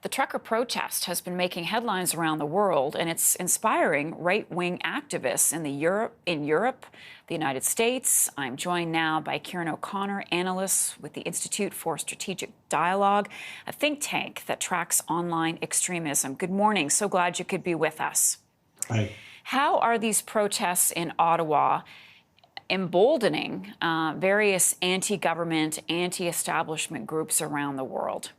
The trucker protest has been making headlines around the world, and it's inspiring right-wing activists in Europe, the United States. I'm joined now by Ciaran O'Connor, analyst with the Institute for Strategic Dialogue, a think tank that tracks online extremism. Good morning. So glad you could be with us. Hi. How are these protests in Ottawa emboldening various anti-government, anti-establishment groups around the world?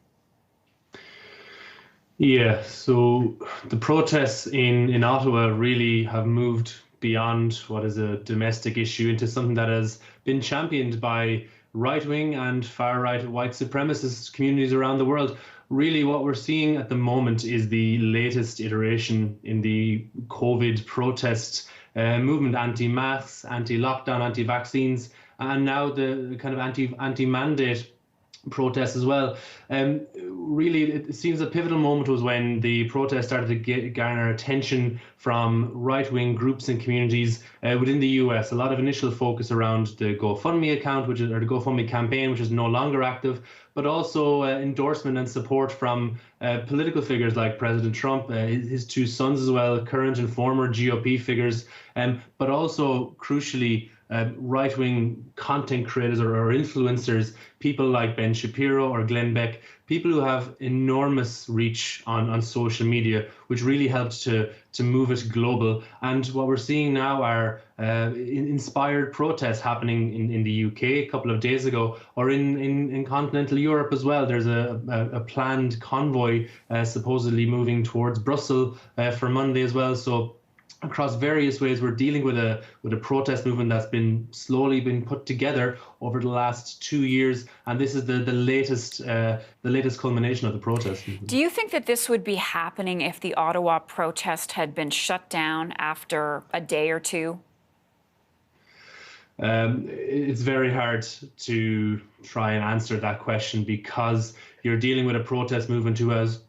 Yeah, so the protests in Ottawa really have moved beyond what is a domestic issue into something that has been championed by right-wing and far-right white supremacist communities around the world. Really, what we're seeing at the moment is the latest iteration in the COVID protest movement, anti-masks, anti-lockdown, anti-vaccines, and now the kind of anti-mandate protests as well. Really, it seems a pivotal moment was when the protest started to garner attention from right-wing groups and communities within the US. A lot of initial focus around the GoFundMe account, or the GoFundMe campaign, which is no longer active, but also endorsement and support from political figures like President Trump, his two sons as well, current and former GOP figures, but also crucially right-wing content creators or influencers, people like Ben Shapiro or Glenn Beck, people who have enormous reach on social media, which really helped to move it global. And what we're seeing now are inspired protests happening in the UK a couple of days ago, or in continental Europe as well. There's a planned convoy supposedly moving towards Brussels for Monday as well. So across various ways, we're dealing with a protest movement that's been slowly put together over the last 2 years, and this is the latest culmination of the protest movement. Do you think that this would be happening if the Ottawa protest had been shut down after a day or two? It's very hard to try and answer that question, because you're dealing with a protest movement who has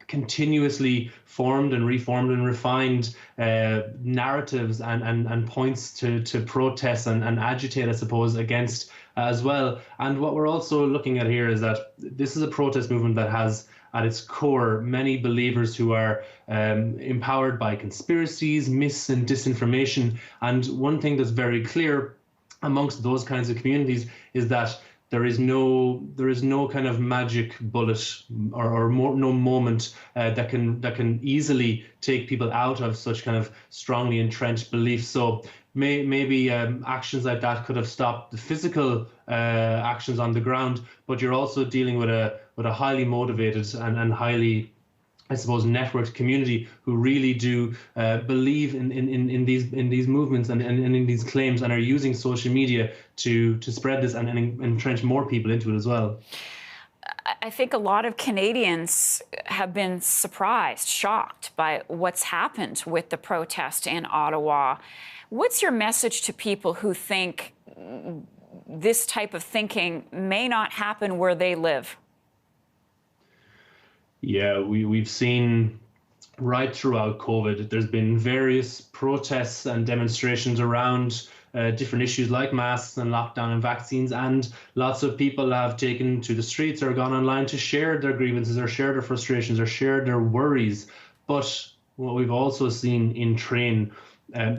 continuously formed and reformed and refined narratives and points to protest and agitate, I suppose, against as well. And what we're also looking at here is that this is a protest movement that has at its core many believers who are empowered by conspiracies, myths and disinformation. And one thing that's very clear amongst those kinds of communities is that there is no kind of magic bullet or no moment that can easily take people out of such kind of strongly entrenched beliefs. So maybe actions like that could have stopped the physical actions on the ground, but you're also dealing with a highly motivated and highly, I suppose, networked community who really do believe in these movements and in these claims, and are using social media to spread this and entrench more people into it as well. I think a lot of Canadians have been surprised, shocked by what's happened with the protest in Ottawa. What's your message to people who think this type of thinking may not happen where they live? Yeah, we've seen right throughout COVID, there's been various protests and demonstrations around different issues like masks and lockdown and vaccines, and lots of people have taken to the streets or gone online to share their grievances or share their frustrations or share their worries. But what we've also seen in train,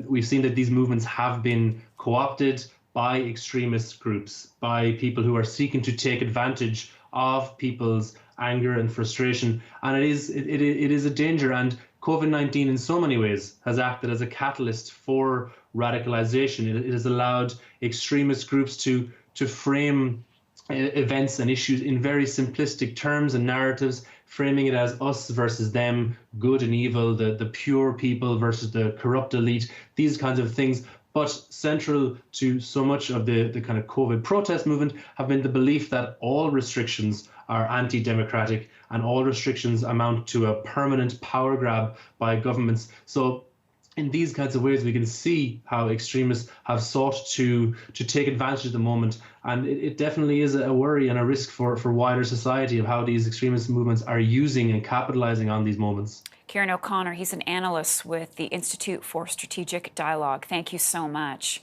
we've seen that these movements have been co-opted by extremist groups, by people who are seeking to take advantage of people's anger and frustration, and it is a danger. And COVID-19 in so many ways has acted as a catalyst for radicalization. It has allowed extremist groups to frame events and issues in very simplistic terms and narratives, framing it as us versus them, good and evil, the pure people versus the corrupt elite, these kinds of things. But central to so much of the kind of COVID protest movement have been the belief that all restrictions are anti-democratic and all restrictions amount to a permanent power grab by governments. So in these kinds of ways, we can see how extremists have sought to take advantage of the moment. And it definitely is a worry and a risk for wider society of how these extremist movements are using and capitalizing on these moments. Ciaran O'Connor, he's an analyst with the Institute for Strategic Dialogue. Thank you so much.